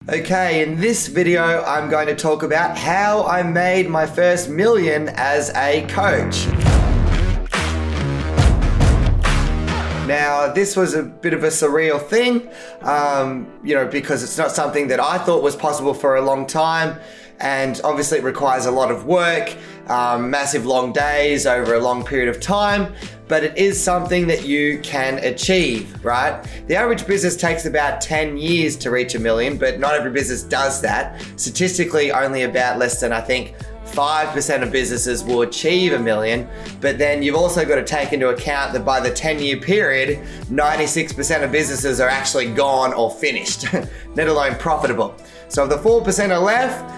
Okay, in this video, I'm going to talk about how I made my first million as a coach. Now, this was a bit of a surreal thing, because it's not something that I thought was possible for a long time. And obviously it requires a lot of work, massive long days over a long period of time, but it is something that you can achieve, right? The average business takes about 10 years to reach a million, but not every business does that. Statistically, only about less than, 5% of businesses will achieve a million, but then you've also got to take into account that by the 10-year period, 96% of businesses are actually gone or finished, let alone profitable. So if the 4% are left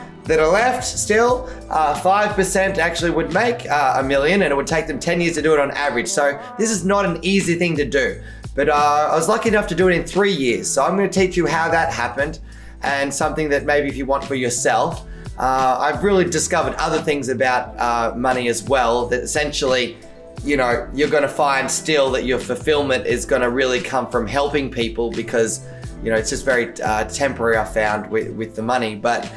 still, 5% actually would make a million, and it would take them 10 years to do it on average. So this is not an easy thing to do, but I was lucky enough to do it in 3 years. So I'm going to teach you how that happened, and something that maybe if you want for yourself. I've really discovered other things about money as well, that essentially, you're going to find still that your fulfillment is going to really come from helping people, because it's just very temporary, I found, with the money, but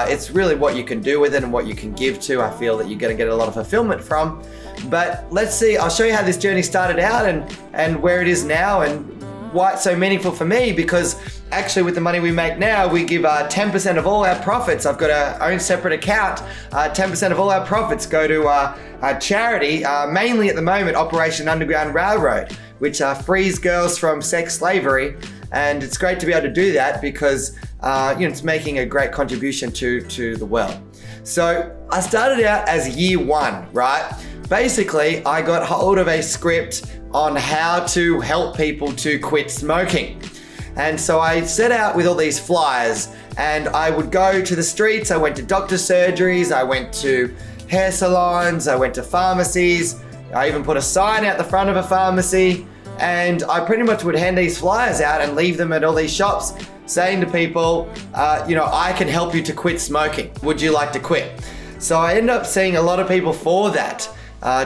it's really what you can do with it and what you can give to. I feel that you're going to get a lot of fulfillment from. But let's see, I'll show you how this journey started out and where it is now, and why it's so meaningful for me, because actually with the money we make now, we give 10% of all our profits. I've got our own separate account. 10% of all our profits go to a charity, mainly at the moment, Operation Underground Railroad, which frees girls from sex slavery. And it's great to be able to do that because it's making a great contribution to the world. So I started out as year one, right? Basically, I got hold of a script on how to help people to quit smoking. And so I set out with all these flyers, and I would go to the streets. I went to doctor surgeries, I went to hair salons, I went to pharmacies. I even put a sign out the front of a pharmacy. And I pretty much would hand these flyers out and leave them at all these shops, saying to people, I can help you to quit smoking. Would you like to quit? So I ended up seeing a lot of people for that,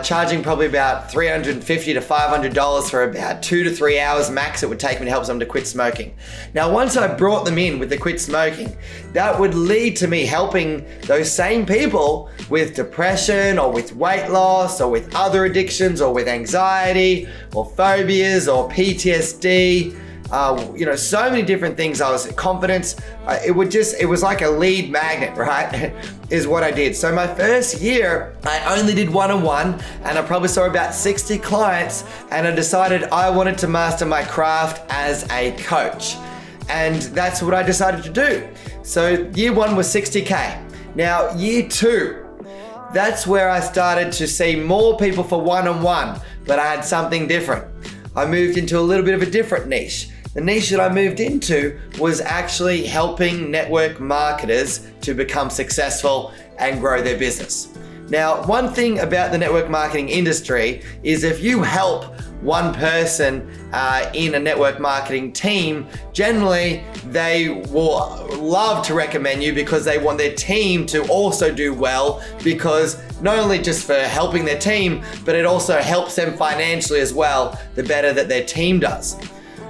charging probably about $350 to $500 for about 2 to 3 hours max it would take me to help someone to quit smoking. Now, once I brought them in with the quit smoking, that would lead to me helping those same people with depression or with weight loss or with other addictions or with anxiety or phobias or PTSD. So many different things. I was confidence. It was like a lead magnet, right? Is what I did. So my first year, I only did one-on-one, and I probably saw about 60 clients, and I decided I wanted to master my craft as a coach. And that's what I decided to do. So year one was 60K. Now year two, that's where I started to see more people for one-on-one, but I had something different. I moved into a little bit of a different niche. The niche that I moved into was actually helping network marketers to become successful and grow their business. Now, one thing about the network marketing industry is if you help one person in a network marketing team, generally they will love to recommend you because they want their team to also do well, because not only just for helping their team, but it also helps them financially as well, the better that their team does.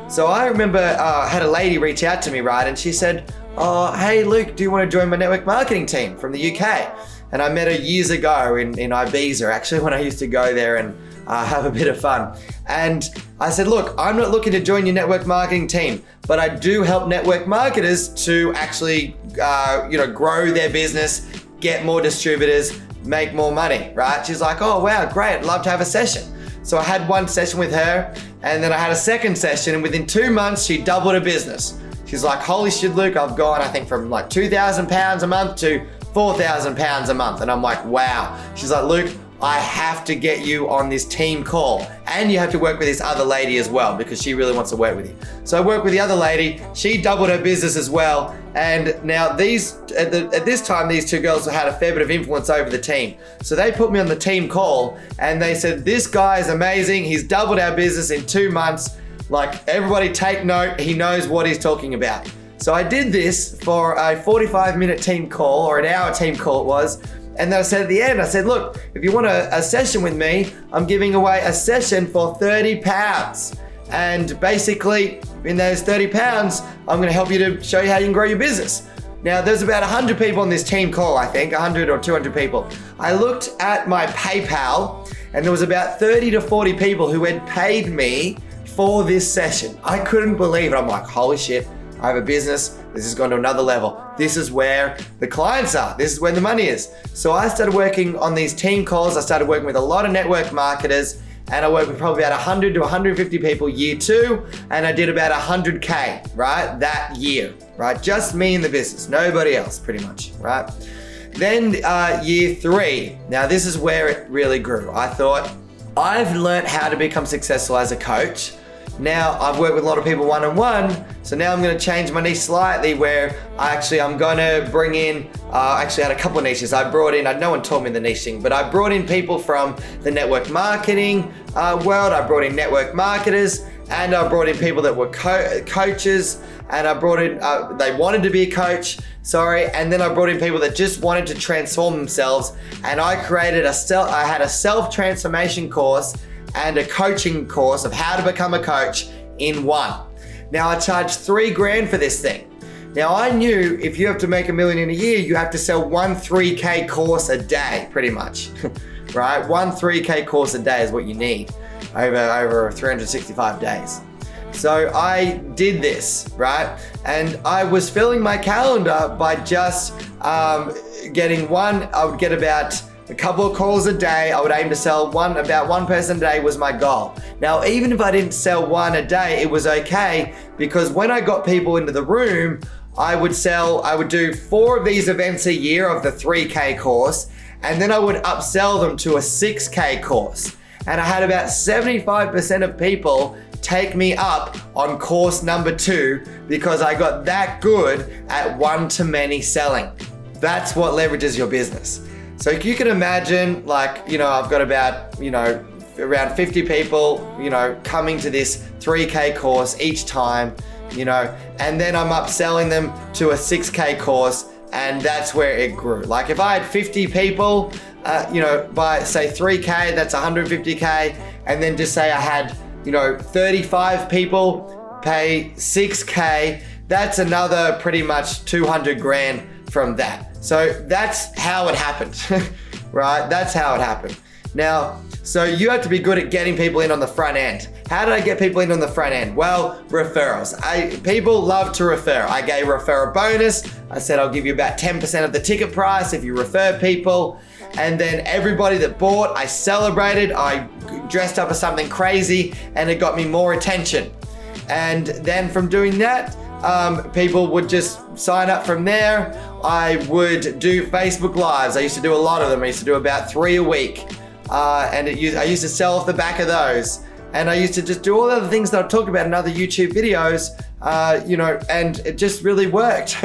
So I remember I had a lady reach out to me, right? And she said, hey Luke, do you want to join my network marketing team from the UK? And I met her years ago in Ibiza, actually, when I used to go there and have a bit of fun. And I said, look, I'm not looking to join your network marketing team, but I do help network marketers to actually, grow their business, get more distributors, make more money, right? She's like, oh, wow, great. I'd love to have a session. So I had one session with her, and then I had a second session, and within 2 months, she doubled her business. She's like, holy shit, Luke, I've gone, I think, from like £2,000 a month to £4,000 a month. And I'm like, wow. She's like, Luke, I have to get you on this team call, and you have to work with this other lady as well, because she really wants to work with you. So I worked with the other lady. She doubled her business as well. And now at this time, these two girls had a fair bit of influence over the team. So they put me on the team call, and they said, this guy is amazing. He's doubled our business in 2 months. Like, everybody take note. He knows what he's talking about. So I did this for a 45-minute team call, or an hour team call it was. And then I said at the end, I said, look, if you want a session with me, I'm giving away a session for £30. And basically, in those 30 pounds, I'm gonna help you to show you how you can grow your business. Now, there's about 100 people on this team call, I think, 100 or 200 people. I looked at my PayPal, and there was about 30 to 40 people who had paid me for this session. I couldn't believe it. I'm like, holy shit, I have a business. This has gone to another level. This is where the clients are. This is where the money is. So I started working on these team calls. I started working with a lot of network marketers, and I worked with probably about 100 to 150 people year 2, and I did about 100K, right, that year, right? Just me in the business, nobody else, pretty much, right? Then year 3, now this is where it really grew. I thought, I've learned how to become successful as a coach. Now I've worked with a lot of people one-on-one, so now I'm gonna change my niche slightly where I'm gonna bring in, actually I had a couple of niches. I brought in, no one taught me the niche thing, but I brought in people from the network marketing world. I brought in network marketers, and I brought in people that were coaches, and I brought in, they wanted to be a coach, and then I brought in people that just wanted to transform themselves, and I created I had a self-transformation course and a coaching course of how to become a coach in one. Now I charged $3,000 for this thing. Now I knew if you have to make $1 million in a year, you have to sell one 3K course a day, pretty much, right? One 3K course a day is what you need over 365 days. So I did this, right? And I was filling my calendar by just getting one. I would get about a couple of calls a day. I would aim to sell about one person a day was my goal. Now, even if I didn't sell one a day, it was okay, because when I got people into the room, I would do 4 of these events a year of the 3K course, and then I would upsell them to a 6K course. And I had about 75% of people take me up on course number 2 because I got that good at one-to-many selling. That's what leverages your business. So you can imagine, I've got about, around 50 people, coming to this 3K course each time, and then I'm upselling them to a 6K course, and that's where it grew. Like if I had 50 people, by say 3K, that's 150K, and then just say I had, 35 people pay 6K, that's another pretty much 200 grand from that. So that's how it happened, right? That's how it happened. Now, so you have to be good at getting people in on the front end. How did I get people in on the front end? Well, referrals. People love to refer. I gave a referral bonus. I said I'll give you about 10% of the ticket price if you refer people. And then everybody that bought, I celebrated. I dressed up as something crazy, and it got me more attention. And then from doing that, people would just sign up from there. I would do Facebook Lives. I used to do a lot of them. I used to do about 3 a week. I used to sell off the back of those. And I used to just do all the other things that I've talked about in other YouTube videos, and it just really worked.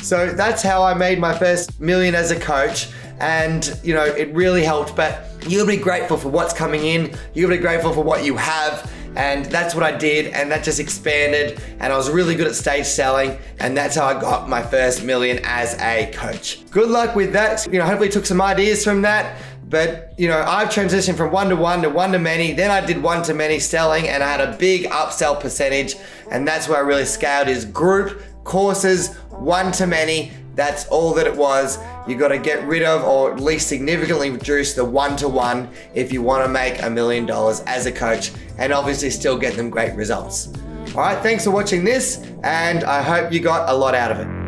So that's how I made my first $1 million as a coach. And, it really helped. But you'll be grateful for what's coming in. You'll be grateful for what you have. And that's what I did, and that just expanded, and I was really good at stage selling, and that's how I got my first $1 million as a coach. Good luck with that. Hopefully took some ideas from that, but I've transitioned from one-to-one to one-to-many, then I did one-to-many selling, and I had a big upsell percentage, and that's where I really scaled is group courses, one-to-many. That's all that it was. You got to get rid of, or at least significantly reduce the one-to-one if you want to make $1 million as a coach, and obviously still get them great results. All right, thanks for watching this, and I hope you got a lot out of it.